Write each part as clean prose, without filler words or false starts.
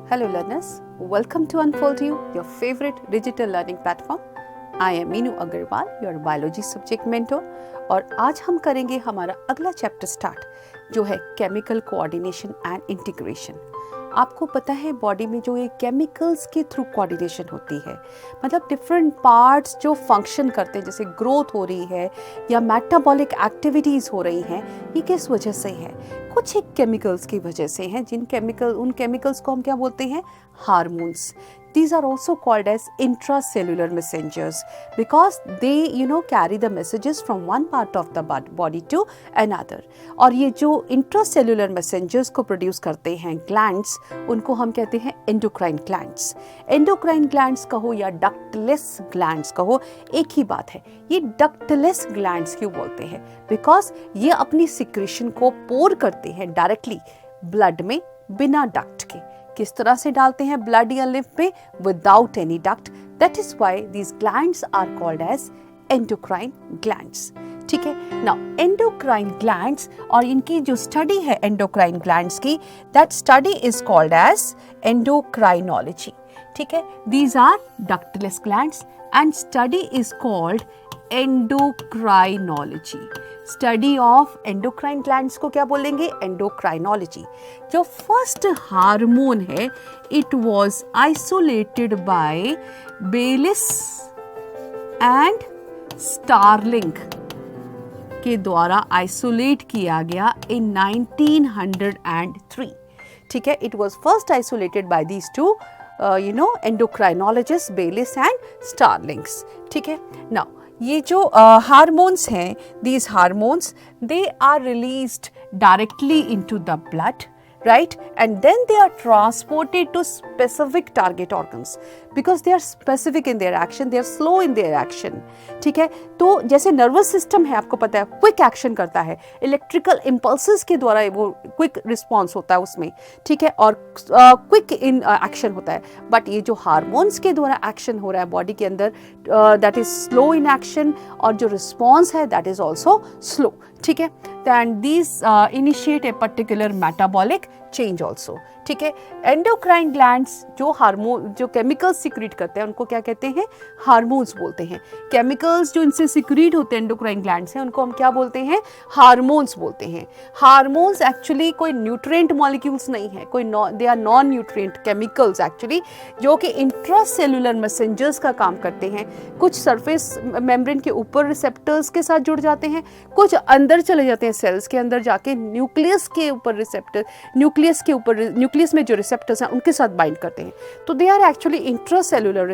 Hello learners, welcome to Unfold You, your favorite digital learning platform. I am Meenu Agarwal, your biology subject mentor और आज हम करेंगे हमारा अगला chapter start जो है केमिकल कोऑर्डिनेशन एंड इंटीग्रेशन। आपको पता है बॉडी में जो ये केमिकल्स के थ्रू कोऑर्डिनेशन होती है, मतलब डिफरेंट पार्ट्स जो फंक्शन करते हैं, जैसे ग्रोथ हो रही है या मेटाबॉलिक एक्टिविटीज़ हो रही हैं, ये किस वजह से है? कुछ एक केमिकल्स की वजह से हैं, उन केमिकल्स को हम क्या बोलते हैं? Hormones. These are also called as intracellular messengers because they carry the messages from one part of the body to another. और ये जो intracellular messengers को produce करते हैं glands, उनको हम कहते हैं endocrine glands. Endocrine glands कहो या ductless glands कहो, एक ही बात है। ये ductless glands क्यों बोलते हैं? Because ये अपनी secretion को pour करते हैं directly blood में बिना duct के। किस तरह से डालते हैं ब्लड या लिम्फ में? Without any duct. That is why these glands are called as endocrine glands. ठीक है, नाउ एंडोक्राइन ग्लैंड्स और इनकी जो स्टडी है एंडोक्राइन ग्लैंड्स की, that study is called as endocrinology. ठीक है, these are ductless glands and study is called endocrinology. Study of endocrine glands को क्या बोलेंगे? एंडोक्राइनोलॉजी। जो फर्स्ट हार्मोन है, it was isolated by Bayliss and Starling के द्वारा आइसोलेट किया गया इन 1903। ठीक है, it was first isolated by these two endocrinologists Bayliss and Starlings. ठीक है, नाउ ये जो हार्मोन्स हैं, these hormones they are released directly into the blood, right, and then they are transported to specific target organs because they are specific in their action, they are slow in their action. ठीक है, तो जैसे nervous system है, आपको पता है quick action करता है, इलेक्ट्रिकल इम्पल्सेस के द्वारा वो क्विक रिस्पॉन्स होता है उसमें। ठीक है, और क्विक इन एक्शन होता है, बट ये जो हार्मोन्स के द्वारा एक्शन हो रहा है बॉडी के अंदर, that is slow in action, और जो रिस्पॉन्स है दैट इज ऑल्सो स्लो। ठीक है, and these initiate a particular metabolic change also. ठीक है, एंडोक्राइन ग्लैंड्स जो हार्मोन जो केमिकल्स सिक्रीट करते हैं उनको क्या कहते हैं? हार्मोन्स बोलते हैं। केमिकल्स जो इनसे सिक्रीट होते हैं एंडोक्राइन ग्लैंड से, उनको हम क्या बोलते हैं? हार्मोन्स बोलते हैं। हार्मोन्स एक्चुअली कोई न्यूट्रिएंट मॉलिक्यूल्स नहीं है, they are non nutrient chemicals actually, जो कि इंट्रासेल्युलर मैसेंजर्स का काम करते हैं। कुछ सरफेस मेम्ब्रेन के ऊपर रिसेप्टर्स के साथ जुड़ जाते हैं, कुछ अंदर चले जाते हैं सेल्स के अंदर जाके न्यूक्लियस के ऊपर रिसेप्टर, न्यूक्लियस में जो रिसेप्टर्स हैं उनके साथ बाइंड करते हैं। तो they are actually intracellular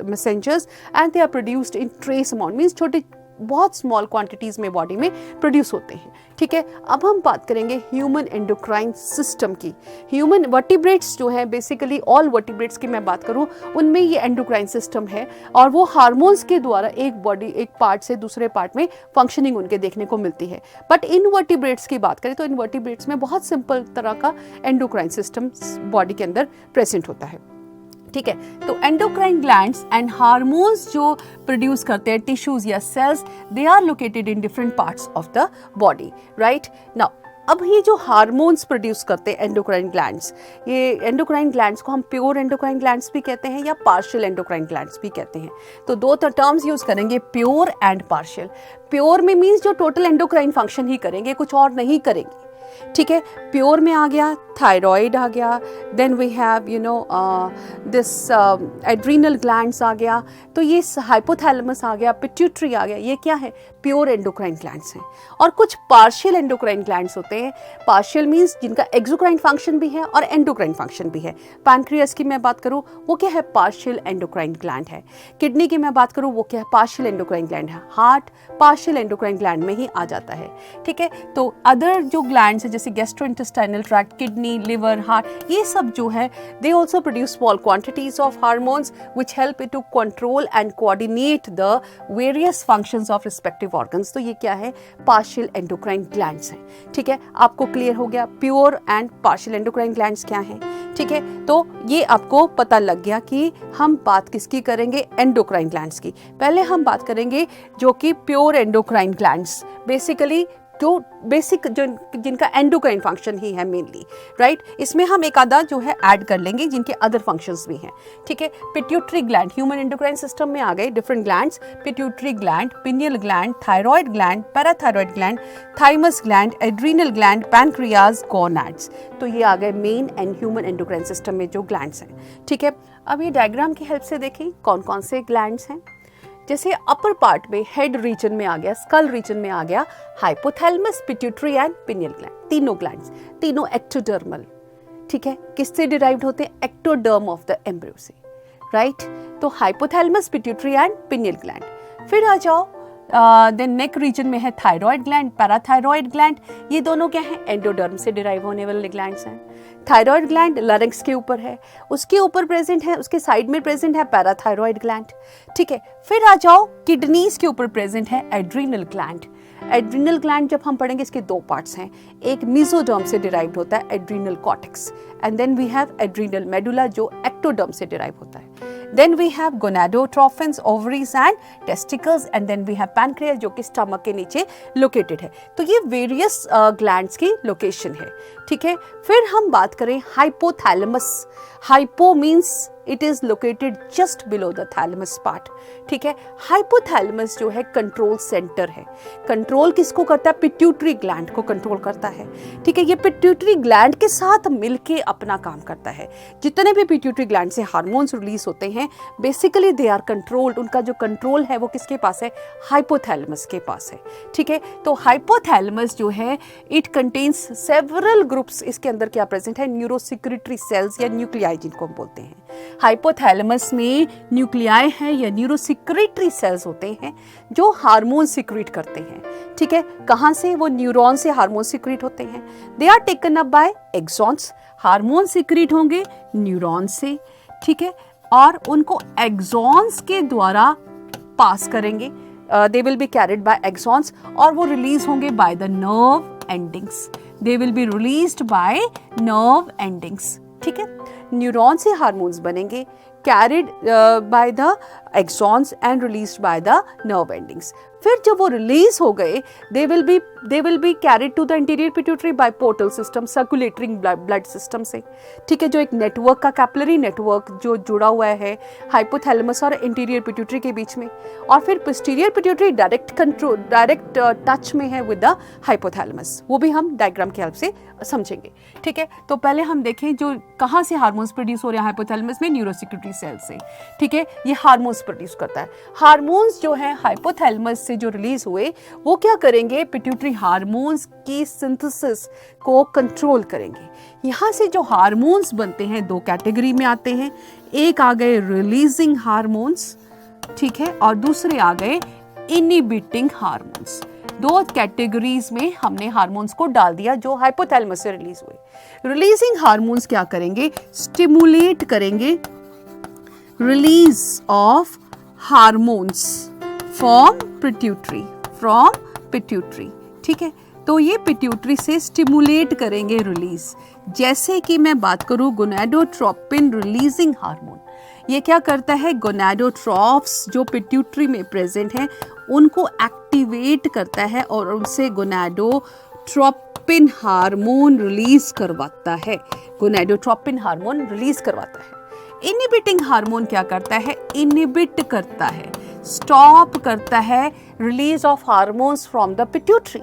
messengers and they are produced in trace amount, means छोटे बहुत स्मॉल क्वांटिटीज में बॉडी में प्रोड्यूस होते हैं। ठीक है, अब हम बात करेंगे ह्यूमन एंडोक्राइन सिस्टम की। ह्यूमन वर्टिब्रेट्स जो हैं, बेसिकली ऑल वर्टिब्रेट्स की मैं बात करूं, उनमें ये एंडोक्राइन सिस्टम है और वो हार्मोन्स के द्वारा एक पार्ट से दूसरे पार्ट में फंक्शनिंग उनके देखने को मिलती है। बट इन वर्टिब्रेट्स की बात करें तो इन वर्टिब्रेट्स में बहुत सिंपल तरह का एंडोक्राइन सिस्टम बॉडी के अंदर प्रेजेंट होता है। ठीक है, तो एंडोक्राइन ग्लैंड्स एंड हार्मोन्स जो प्रोड्यूस करते हैं टिश्यूज या cells, they are located in different parts of the body, right. Now अब ये जो हार्मोन्स प्रोड्यूस करते हैं एंडोक्राइन ग्लैंड्स, ये एंडोक्राइन ग्लैंड्स को हम प्योर एंडोक्राइन ग्लैंड्स भी कहते हैं या पार्शियल एंडोक्राइन ग्लैंड्स भी कहते हैं। तो दो टर्म्स यूज करेंगे, प्योर एंड पार्शियल। प्योर में मीन्स जो टोटल एंडोक्राइन फंक्शन ही करेंगे, कुछ और नहीं करेंगे। ठीक है, प्योर में आ गया थायराइड आ गया, then we have this adrenal glands आ गया, तो ये हाइपोथैलेमस आ गया, पिट्यूटरी आ गया, ये क्या है? प्योर एंडोक्राइन ग्लैंड्स हैं। और कुछ पार्शियल एंडोक्राइन ग्लैंड्स होते हैं। पार्शियल मींस जिनका एक्सोक्राइन फंक्शन भी है और एंडोक्राइन फंक्शन भी है। पैनक्रियास की मैं बात करूं, वो क्या है? पार्शियल एंडोक्राइन ग्लैंड है। किडनी की मैं बात करूं, वो क्या है? पार्शियल एंडोक्राइन ग्लैंड है। हार्ट पार्शियल एंडोक्राइन ग्लैंड में ही आ जाता है। ठीक है, तो अदर जो ग्लैंड्स है जैसे gastrointestinal tract, kidney, liver, heart, ये सब जो है they also produce small quantities of hormones which help it to control and coordinate the various functions of respective organs. तो ये क्या है? पार्शियल एंडोक्राइन ग्लैंड्स हैं। ठीक है, आपको क्लियर हो गया pure and partial endocrine glands क्या हैं। ठीक है, तो ये आपको पता लग गया कि हम बात किसकी करेंगे? एंडोक्राइन ग्लैंड्स की। पहले हम बात करेंगे जो कि प्योर एंडोक्राइन ग्लैंड्स, बेसिकली जो बेसिक जो जिनका एंडोक्राइन फंक्शन ही है मेनली, राइट। इसमें हम एक आधा जो है ऐड कर लेंगे जिनके अदर फंक्शंस भी हैं, ठीक है। Pituitary gland, human endocrine system में आ गए different glands, pituitary gland, pineal gland, thyroid gland, parathyroid gland, thymus gland, adrenal gland, pancreas, gonads. तो ये आ गए main and human endocrine system में जो ग्लैंड्स हैं, ठीक है। अब ये डायग्राम की हेल्प से देखें कौन कौन से ग्लैंड्स हैं। जैसे अपर पार्ट में हेड रीजन में आ गया, स्कल रीजन में आ गया hypothalamus, pituitary and pineal gland, तीनों ग्लैंड्स, तीनों एक्टोडर्मल, ठीक है। किससे डिराइव्ड होते हैं? एक्टोडर्म ऑफ द एम्ब्रियो से, राइट। तो hypothalamus, pituitary and pineal gland. फिर आ जाओ देन नेक रीजन में है थायराइड ग्लैंड, पैराथायराइड ग्लैंड। ये दोनों क्या है? एंडोडर्म से डिराइव होने वाले ग्लैंड्स हैं। थायराइड ग्लैंड लारिंक्स के ऊपर है, उसके ऊपर प्रेजेंट है, उसके साइड में प्रेजेंट है पैराथायराइड ग्लैंड, ठीक है। फिर आ जाओ किडनीज के ऊपर प्रेजेंट है एड्रीनल ग्लैंड। एड्रीनल ग्लैंड जब हम पढ़ेंगे इसके दो पार्ट्स हैं, एक मेसोडर्म से डिराइव्ड होता है adrenal cortex, and then we have adrenal medulla जो एक्टोडर्म से डिराइव होता है। Then we have gonadotrophins, ovaries and testicles, and then we have pancreas जो कि स्टमक के नीचे लोकेटेड है। तो ये वेरियस ग्लैंड्स की लोकेशन है, ठीक है। फिर हम बात करें hypothalamus. Hypo means it is located just below the thalamus part, ठीक है। हाइपोथैलेमस जो है कंट्रोल सेंटर है। कंट्रोल किसको करता है? पिट्यूटरी ग्लैंड को कंट्रोल करता है, ठीक है। ये पिट्यूटरी ग्लैंड के साथ मिलके अपना काम करता है। जितने भी पिट्यूटरी ग्लैंड से हार्मोन्स रिलीज होते हैं बेसिकली दे आर कंट्रोल्ड, उनका जो कंट्रोल है वो किसके पास है? हाइपोथैलेमस के पास है, ठीक है। तो हाइपोथैलेमस जो है इट कंटेन्स सेवरल ग्रुप्स, इसके अंदर क्या प्रेजेंट है? न्यूरोसिक्रेटरी सेल्स या न्यूक्लियाई जिनको हम बोलते हैं। हाइपोथैलेमस में न्यूक्लियाई है या न्यूरोसिक्रेटरी सेल्स होते हैं जो हार्मोन सिक्रीट करते हैं, ठीक है। कहां से? वो न्यूरॉन से हार्मोन सिक्रीट होते हैं। They are taken up by axons. Hormone secrete होंगे न्यूरॉन से, ठीक है, और उनको एक्सॉन्स के द्वारा पास करेंगे। They will be carried by axons और वो रिलीज होंगे by the nerve endings. They will be released by nerve endings, ठीक है। न्यूरॉन से हार्मोन्स बनेंगे, carried by the axons and released by the nerve endings. फिर जब वो रिलीज हो गए they will be carried to the interior pituitary by portal system, circulating blood system से, ठीक है। जो एक नेटवर्क का कैपिलरी नेटवर्क जो जुड़ा हुआ है हाइपोथैलेमस और इंटीरियर पिट्यूटरी के बीच में, और फिर पोस्टीरियर पिट्यूटरी डायरेक्ट टच में है विद द हाइपोथैलेमस। वो भी हम डायग्राम की हेल्प से समझेंगे, ठीक है। तो पहले हम देखें जो कहाँ से हार्मोन्स प्रोड्यूस हो रहे हैं हाइपोथैलेमस में, न्यूरोसिक्रेटरी सेल से, ठीक है। ये हार्मोन्स प्रोड्यूस करता है। हार्मोन्स जो है हाइपोथैलेमस से जो रिलीज हुए वो क्या करेंगे? पिट्यूटरी हार्मोन्स की सिंथेसिस को कंट्रोल करेंगे। यहाँ से जो हार्मोन्स बनते हैं दो कैटेगरी में आते हैं, एक आ गए रिलीजिंग हार्मोन्स, ठीक है, और दूसरे आ गए इनहिबिटिंग हार्मोन्स। दो कैटेगरीज में हमने हार्मोन्स को डाल दिया जो हाइपोथैलेमस से रिलीज हुए। रिलीजिंग हार्मोन्स क्या करेंगे? स्टिमुलेट करेंगे release of hormones from pituitary, ठीक है। तो ये पिट्यूटरी से स्टिमुलेट करेंगे रिलीज। जैसे कि मैं बात करूं गोनाडोट्रोपिन रिलीजिंग हार्मोन, ये क्या करता है? गोनाडोट्रॉफ्स जो पिट्यूटरी में प्रेजेंट हैं उनको एक्टिवेट करता है और उनसे गोनाडोट्रोपिन हार्मोन रिलीज करवाता है। गोनाडोट्रोपिन हार्मोन रिलीज करवाता है। इनहिबिटिंग हार्मोन क्या करता है? इनहिबिट करता है, स्टॉप करता है release of hormones from the pituitary.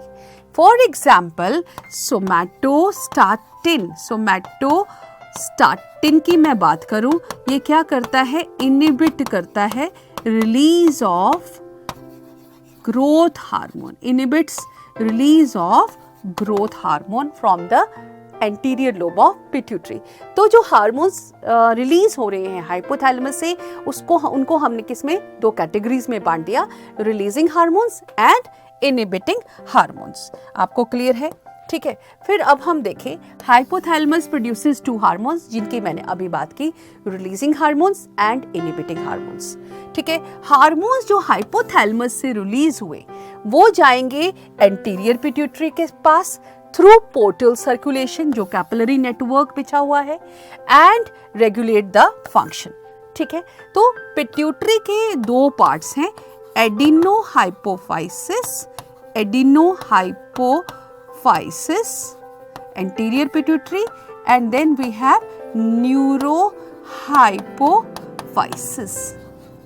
For example somatostatin की मैं बात करूं, ये क्या करता है? इनहिबिट करता है release of growth hormone, inhibits release of growth hormone from the anterior lobe of pituitary. तो जो हार्मोन्स रिलीज हो रहे हैं हाइपोथैलेमस से उनको हमने किसमें? दो कैटेगरीज में बांट दिया, releasing hormones and inhibiting hormones. आपको क्लियर है? ठीक है। फिर अब हम देखें हाइपोथैलेमस प्रोड्यूसेस टू हार्मोन्स जिनकी मैंने अभी बात की, releasing hormones and inhibiting hormones, ठीक है। हार्मोन्स जो हाइपोथैलेमस से रिलीज हुए वो जाएंगे एंटीरियर पिट्यूटरी के पास थ्रू पोर्टल सर्कुलेशन जो कैपिलरी नेटवर्क बिछा हुआ है एंड रेगुलेट द फंक्शन, ठीक है। तो पिट्यूटरी के दो पार्ट्स हैं, एडिनोहाइपोफाइसिस adenohypophysis, anterior pituitary, and then we have neurohypophysis.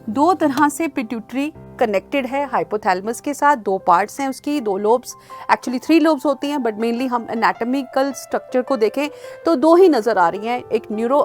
दो तरह से पिट्यूटरी कनेक्टेड है हाइपोथैलेमस के साथ, दो पार्ट्स हैं उसकी, दो लोब्स, एक्चुअली 3 लोब्स होती हैं, बट मेनली हम एनाटॉमिकल स्ट्रक्चर को देखें तो 2 ही नज़र आ रही हैं, एक न्यूरो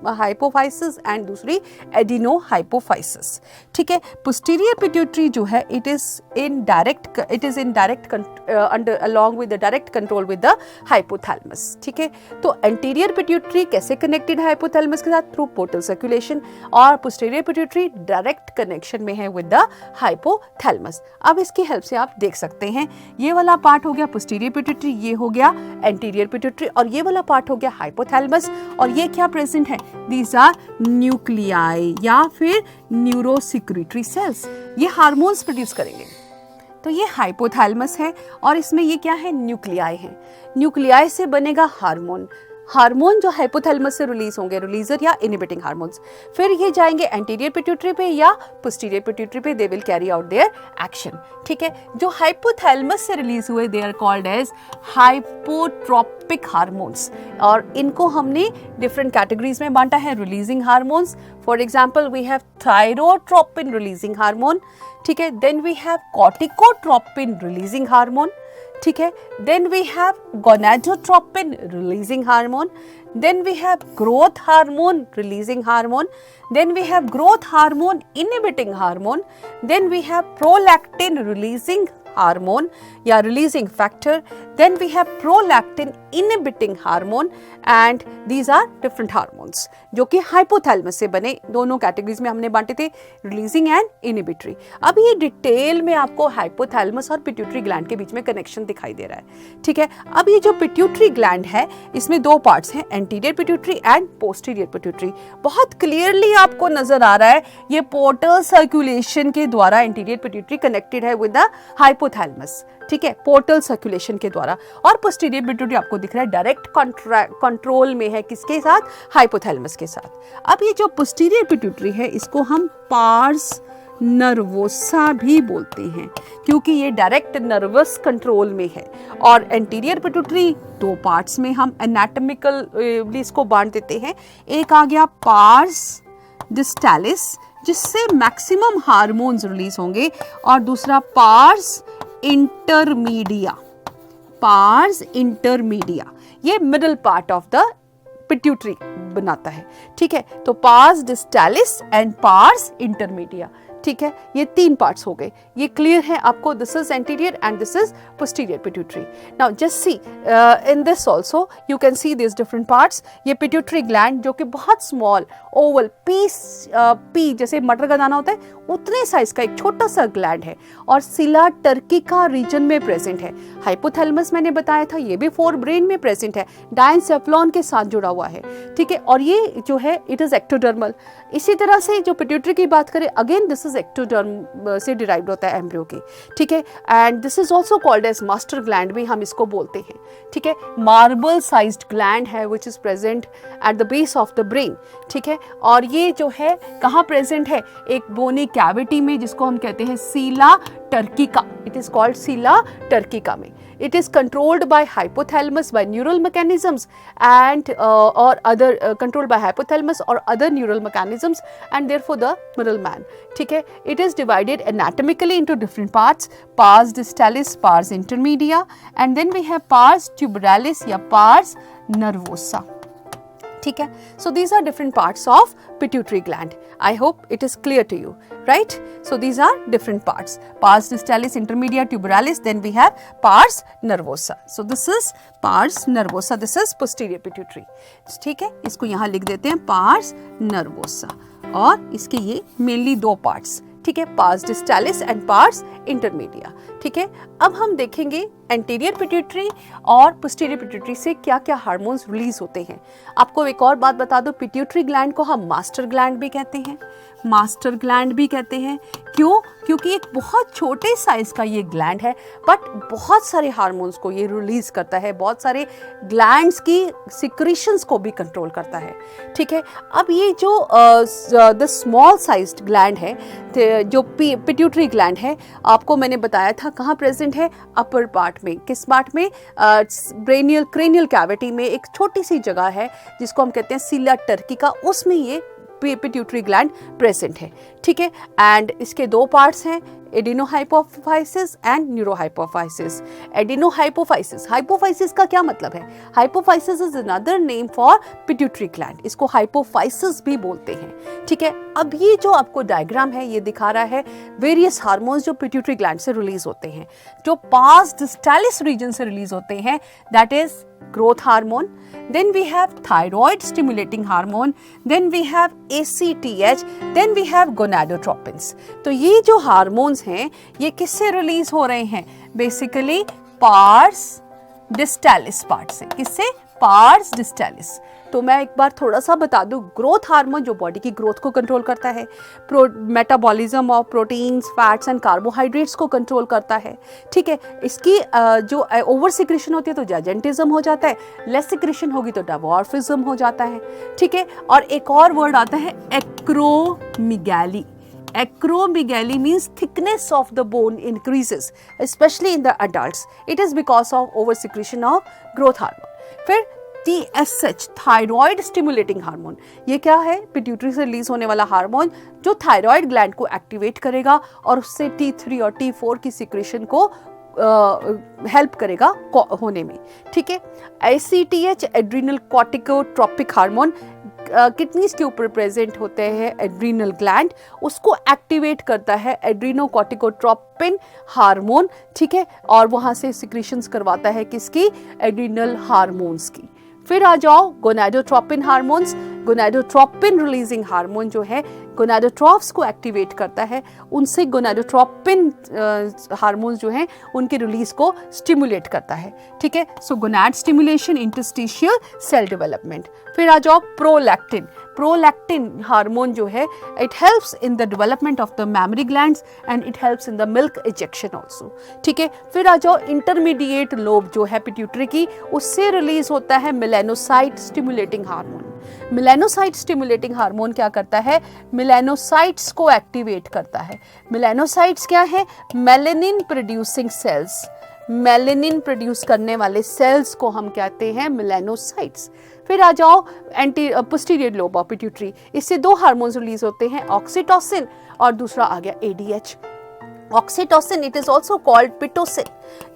हाइपोफाइसिस एंड दूसरी एडिनो हाइपोफाइसिस। ठीक है, पोस्टीरियर पिट्यूटरी जो है it is in direct under along with the direct control with the hypothalamus. ठीक है, तो एंटीरियर पिट्यूटरी कैसे कनेक्टेड है हाइपोथैलेमस के साथ? थ्रू पोर्टल सर्कुलेशन, और पोस्टीरियर पिट्यूटरी डायरेक्ट कनेक्शन में है विद द हाइपोथैलेमस। अब इसकी हेल्प से आप देख सकते हैं, ये वाला पार्ट हो गया पोस्टीरियर पिट्यूटरी, ये हो गया एंटीरियर पिट्यूटरी, और ये वाला पार्ट हो गया हाइपोथैलेमस। और ये क्या प्रेजेंट है? दीज आर न्यूक्लियाई या फिर न्यूरोसिक्रीटरी सेल्स, ये हार्मोन्स प्रोड्यूस करेंगे। तो ये हाइपोथैलेमस है और इसमें ये क्या है? न्यूक्लियाई है। न्यूक्लियाई से बनेगा हार्मोन, हार्मोन जो हाइपोथैलेमस से रिलीज होंगे, रिलीजर या इनहिबिटिंग हार्मोन्स, फिर ये जाएंगे एंटीरियर पिट्यूटरी पे या पोस्टीरियर पिट्यूटरी पे, they will carry out their action. ठीक है, जो हाइपोथैलेमस से रिलीज हुए they are called as hypotropic hormones, और इनको हमने डिफरेंट कैटेगरीज में बांटा है। Releasing hormones, for example we have thyrotropin releasing hormone, ठीक है, then we have corticotropin releasing hormone, ठीक है, then we have gonadotropin releasing hormone, then we have growth hormone releasing hormone, then we have growth hormone inhibiting hormone, then we have prolactin releasing hormone या releasing factor, then we have prolactin inhibiting hormone, and these are different hormones जो कि hypothalamus से बने। दोनों categories में हमने बांटे थे, रिलीजिंग एंड इनहिबिटरी। अब ये डिटेल में आपको हाइपोथैलेमस और पिट्यूटरी ग्लैंड के बीच में कनेक्शन दिखाई दे रहा है। ठीक है, अब ये जो पिट्यूटरी ग्लैंड है इसमें 2 पार्ट्स हैं, anterior pituitary and posterior pituitary. बहुत क्लियरली आपको नजर आ रहा है ये पोर्टल सर्कुलेशन के द्वारा एंटीरियर पिट्यूटरी कनेक्टेड है विद द हाइपोथैलेमस। ठीक है, पोर्टल सर्कुलेशन के द्वारा, और पोस्टीरियर पिट्यूटरी आपको दिख रहा है डायरेक्ट कंट्रोल में है, किसके साथ? हाइपोथैलेमस के साथ। अब ये जो पोस्टीरियर पिट्यूटरी है इसको हम पार्स नर्वोसा भी बोलते हैं क्योंकि ये डायरेक्ट नर्वस कंट्रोल में है। और एंटीरियर पिट्यूटरी 2 पार्ट्स में हम एनाटॉमिकल इसको बांट देते हैं। एक आ गया पार्स डिस्टालिस जिससे मैक्सिमम हार्मोन्स रिलीज होंगे, और दूसरा पार्स इंटरमीडिया, पार्स इंटरमीडिया ये middle part of the pituitary बनाता है। ठीक है, तो पार्स डिस्टालिस एंड पार्स इंटरमीडिया। ठीक है, ये 3 पार्ट्स हो गए, ये क्लियर है आपको। This is anterior and this is posterior pituitary. Now just see in this also you can see this different parts. ये पिट्यूटरी ग्लैंड जो कि बहुत स्मॉल ओवल पी जैसे मटर का दाना होता है उतने साइज का एक छोटा सा ग्लैंड है, और सिला टर्किका रीजन में प्रेजेंट है। हाइपोथैलेमस मैंने बताया था ये भी फोर ब्रेन में प्रेजेंट है, डायनसेफ्लॉन के साथ जुड़ा हुआ है। ठीक है, और ये जो है इट इज एक्टोडर्मल। इसी तरह से जो पिट्यूटरी की बात करें, अगेन दिस इज एक्टोडर्म से डिराइव्ड होता है एम्ब्रियो की। ठीक है, and this is also called as master gland भी हम इसको बोलते हैं। ठीक है, मार्बल साइज्ड ग्लैंड है which is present at the base of the brain. ठीक है, और ये जो है कहाँ प्रेजेंट है? एक बोनी कैविटी में जिसको हम कहते हैं सीला टर्किका। इट इज कॉल्ड सीला टर्किका में। It is controlled by hypothalamus by neural mechanisms and or other controlled by hypothalamus or other neural mechanisms, and therefore the middleman. ठीक है, it is divided anatomically into different parts: pars distalis, pars intermedia, and then we have pars tuberalis या pars nervosa. ठीक है, so these are different parts of pituitary gland. I hope it is clear to you, right? So these are different parts: pars distalis, intermedia, tuberalis, then we have pars nervosa. So this is pars nervosa, this is posterior pituitary. ठीक है, इसको यहाँ लिख देते हैं pars nervosa, और इसके ये mainly 2 parts। ठीक है, पार्स डिस्टालिस एंड पार्स इंटरमीडिया। ठीक है, अब हम देखेंगे एंटीरियर पिट्यूटरी और पोस्टीरियर पिट्यूटरी से क्या क्या हार्मोन्स रिलीज होते हैं। आपको एक और बात बता दो, पिट्यूटरी ग्लैंड को हम मास्टर ग्लैंड भी कहते हैं, मास्टर ग्लैंड भी कहते हैं। क्यों? क्योंकि एक बहुत छोटे साइज का ये ग्लैंड है, बट बहुत सारे हार्मोन्स को ये रिलीज करता है, बहुत सारे ग्लैंड्स की सिक्रीशंस को भी कंट्रोल करता है। ठीक है, अब ये जो द स्मॉल साइज्ड ग्लैंड है, जो पिट्यूटरी ग्लैंड है, आपको मैंने बताया था कहाँ प्रेजेंट है, अपर पार्ट में। किस पार्ट में? क्रेनियल कैविटी में एक छोटी सी जगह है जिसको हम कहते हैं सीला टर्की का, उसमें ये पिट्यूटरी ग्लैंड प्रेजेंट है। ठीक है, एंड इसके दो पार्ट्स हैं, एडिनोहाइपोफाइसिस एंड न्यूरोहाइपोफाइसिस। एडिनोहाइपोफाइसिस, हाइपोफाइसिस का क्या मतलब है? Hypophysis is another name for pituitary gland, इसको हाइपोफाइसिस भी बोलते हैं। ठीक है, अब ये जो आपको डायग्राम है ये दिखा रहा है वेरियस हार्मोन्स जो पिट्यूटरी ग्लैंड से रिलीज होते हैं, जो पास डिस्टालिस रीजन से रिलीज होते हैं, that is growth hormone, then we have thyroid stimulating hormone, then we have ACTH, then we have gonadotropins। तो ये जो हार्मोन्स हैं ये किससे रिलीज हो रहे हैं? बेसिकली पार्स डिस्टालिस पार्ट से। किससे? पार्स डिस्टालिस। तो मैं एक बार थोड़ा सा बता दूं, ग्रोथ हार्मोन जो बॉडी की ग्रोथ को कंट्रोल करता है, metabolism of proteins, fats and carbohydrates को कंट्रोल करता है। ठीक है, इसकी जो ओवर सिक्रेशन होती है तो जाजेंटिज्म हो जाता है, लेस सिक्रेशन होगी तो डार्विज्म हो जाता है। ठीक है, और एक और वर्ड आता है acromegaly. Acromegaly means thickness of the bone increases, especially in the adults. It is because of oversecretion of growth hormone. फिर TSH, थायराइड स्टिमुलेटिंग हार्मोन, ये क्या है? पिट्यूटरी से रिलीज होने वाला हार्मोन जो थायराइड ग्लैंड को एक्टिवेट करेगा और उससे T3 और T4 की सिक्रेशन को हेल्प करेगा होने में। ठीक है, ACTH एड्रिनल कॉर्टिकोट्रोपिक हार्मोन, किडनीज के ऊपर प्रेजेंट होते हैं एड्रिनल ग्लैंड, उसको एक्टिवेट करता है एड्रिनोकॉर्टिकोट्रोपिन हार्मोन। ठीक है, और वहां से सिक्रीशंस करवाता है किसकी? एड्रिनल हार्मोन्स की। फिर आ जाओ gonadotropin hormones. Gonadotropin releasing hormone जो है गोनाडोट्रॉफ्स को एक्टिवेट करता है, उनसे गोनाडोट्रोपिन हार्मोन्स जो हैं उनके रिलीज को स्टिमुलेट करता है। ठीक है, so gonad stimulation, interstitial cell development. फिर आ जाओ प्रोलैक्टिन। प्रोलैक्टिन हार्मोन जो है it helps in the development of the mammary glands and it helps in the milk ejection also. ठीक है, फिर आ जाओ इंटरमीडिएट लोब जो है पिट्यूटरी की, उससे रिलीज होता है melanocyte stimulating hormone. Melanocyte stimulating hormone क्या करता है? मेलानोसाइट्स को एक्टिवेट करता है। मेलानोसाइट्स क्या है? Melanin producing sales. Melanin produce करने वाले सेल्स को हम कहते हैं मेलानोसाइट्स। फिर आ जाओ पोस्टीरियर लोब ऑफ पिट्यूटरी, इससे दो हार्मोन्स रिलीज होते हैं, ऑक्सीटोसिन और दूसरा आ गया ADH। Oxytocin, it is also called Pitocin.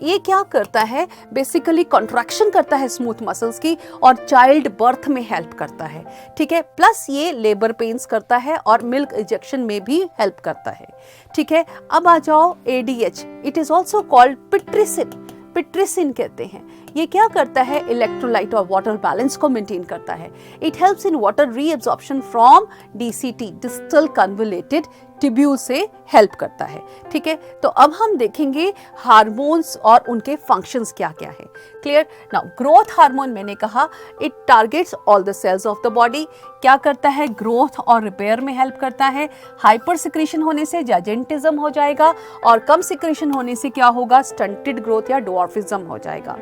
ये क्या करता है? बेसिकली कॉन्ट्रैक्शन करता है स्मूथ मसल्स की और चाइल्ड बर्थ में हेल्प करता है। ठीक है, प्लस ये लेबर पेन्स करता है और मिल्क इजेक्शन में भी हेल्प करता है। ठीक है, अब आ जाओ ADH, it is also called pitressin. Pitressin कहते हैं, ये क्या करता है? इलेक्ट्रोलाइट और वाटर बैलेंस को मेंटेन करता है। It helps in water reabsorption from DCT, distal convoluted tubule से हेल्प करता है। ठीक है, तो अब हम देखेंगे हार्मोन्स और उनके फंक्शंस क्या क्या है। क्लियर? नाउ ग्रोथ हार्मोन मैंने कहा it targets all the cells of the body. क्या करता है? ग्रोथ और रिपेयर में हेल्प करता है। हाइपर सिक्रेशन होने से जाजेंटिज्म हो जाएगा और कम सिक्रेशन होने से क्या होगा? स्टंटेड ग्रोथ या डवार्फिज्म हो जाएगा।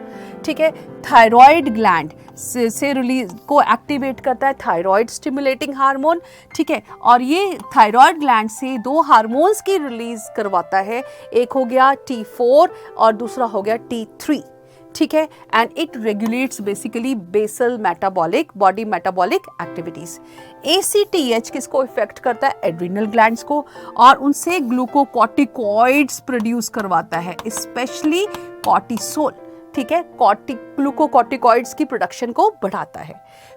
ठीक है, थायराइड ग्लैंड से रिलीज को एक्टिवेट करता है थायराइड स्टिमुलेटिंग हार्मोन। ठीक है, और ये थायराइड ग्लैंड से दो हार्मोन्स की रिलीज करवाता है, एक हो गया T4 और दूसरा हो गया T3। ठीक है, and it regulates basically basal metabolic body metabolic activities. ACTH किसको इफेक्ट करता है? एड्रिनल ग्लैंड्स को, और उनसे ग्लूकोकॉर्टिकॉइड्स प्रोड्यूस करवाता है, स्पेशली कॉर्टिसोल। ठीक है, ग्लूकोकॉर्टिकॉइड्स की प्रोडक्शन को बढ़ाता है।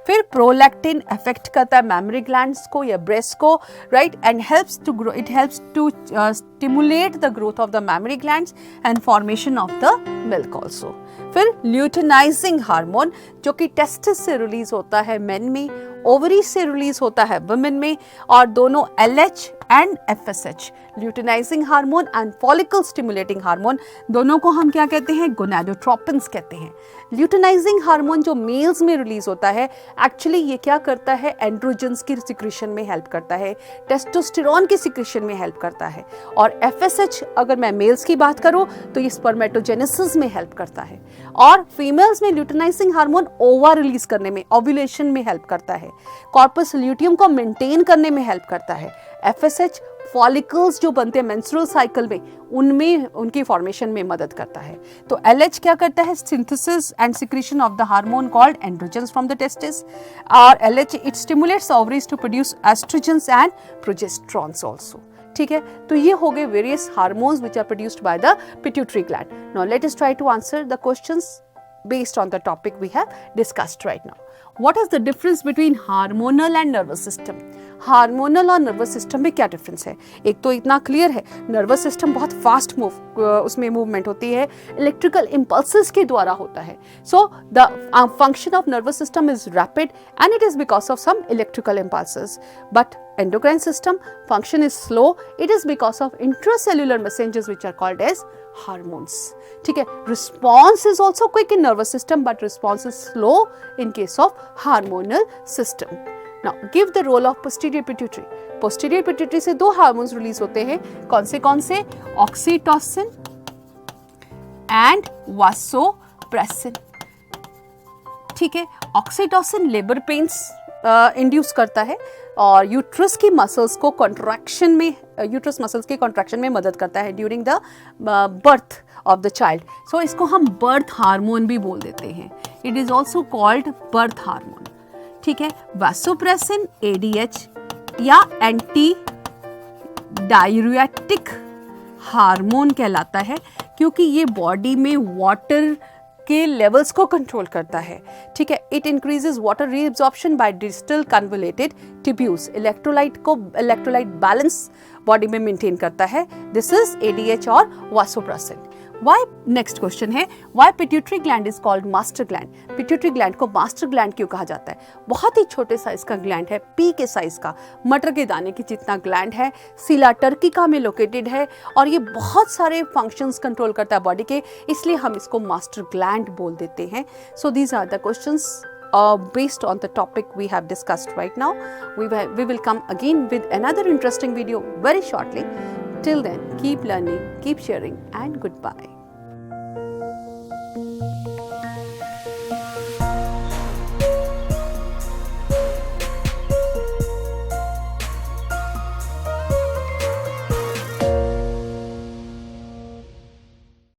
फिर प्रोलैक्टिन अफेक्ट करता है मैमरी ग्लैंड्स को या ब्रेस्ट को, right, and helps to grow, it helps to stimulate the growth of the mammary glands and formation of the milk also. फिर ल्यूटेनाइजिंग हार्मोन जो कि टेस्टिस से रिलीज होता है मेन में, ओवरी से रिलीज होता है वुमेन में, और दोनों LH and FSH, luteinizing hormone and follicle stimulating hormone, दोनों को हम क्या कहते हैं? गोनाडोट्रोपिन्स कहते हैं। ल्यूटिनाइजिंग हार्मोन जो मेल्स में रिलीज होता है, एक्चुअली ये क्या करता है? एंड्रोजन्स की सिक्रीशन में हेल्प करता है, टेस्टोस्टेरोन की सिक्रीशन में हेल्प करता है। और FSH अगर मैं मेल्स की बात करूं तो ये स्पर्मेटोजेनेसिस में हेल्प करता है। और फीमेल्स में ल्यूटिनाइजिंग हार्मोन ओवा रिलीज करने में, ओव्यूलेशन में हेल्प करता है। कॉर्पस ल्यूटियम को मेंटेन करने में हेल्प करता है। FSH फॉलिकल्स जो बनते हैं मेंस्ट्रुअल साइकिल में, उनमें उनकी फॉर्मेशन में मदद करता है। तो LH क्या करता है? Synthesis and secretion of the hormone called androgens from the testis. और LH it stimulates ovaries to produce estrogens and progesterones also. ठीक है, तो ये हो गए various hormones which are produced by the pituitary gland. Now let us try to answer the questions based on the topic we have discussed right now. What is the difference between hormonal and nervous system? Hormonal और nervous system में क्या difference है? एक तो इतना clear है, nervous system बहुत fast उसमें मूवमेंट होती है, इलेक्ट्रिकल इम्पल्सेस के द्वारा होता है। So the function of nervous system is rapid and it is because of some electrical impulses, but endocrine system function is slow, it is because of intracellular messengers which are called as hormones. ठीक है, response is also quick in nervous system but response is slow in case of hormonal system. Now give the role of posterior pituitary. posterior pituitary से दो hormones release होते हैं, कौन से? Oxytocin and vasopressin. ठीक है, ऑक्सीटोसिन लेबर पेन्स इंड्यूस करता है और यूट्रस की मसल्स को कॉन्ट्रैक्शन में, यूट्रस मसल्स के कॉन्ट्रैक्शन में मदद करता है during the birth of the child. So इसको हम बर्थ हार्मोन भी बोल देते हैं, it is also called birth hormone. ठीक है, वासोप्रेसिन ADH या एंटी डाययूरेटिक हार्मोन कहलाता है, क्योंकि ये बॉडी में वाटर के लेवल्स को कंट्रोल करता है। ठीक है, it increases water reabsorption by distal convoluted tubules, electrolyte balance body में मेंटेन करता है। दिस इज ADH और वासोप्रेसिन। वाई, नेक्स्ट क्वेश्चन है, why pituitary gland is called master gland? Pituitary gland को मास्टर ग्लैंड क्यों कहा जाता है? बहुत ही छोटे साइज का ग्लैंड है, पी के साइज का, मटर के दाने की जितना ग्लैंड है, सीला टर्किका में लोकेटेड है और ये बहुत सारे फंक्शंस कंट्रोल करता है बॉडी के, इसलिए हम इसको मास्टर ग्लैंड बोल देते हैं। So these are the questions based on the topic we have discussed right now. We will come again with another interesting video very shortly. Till then, keep learning, keep sharing, and goodbye.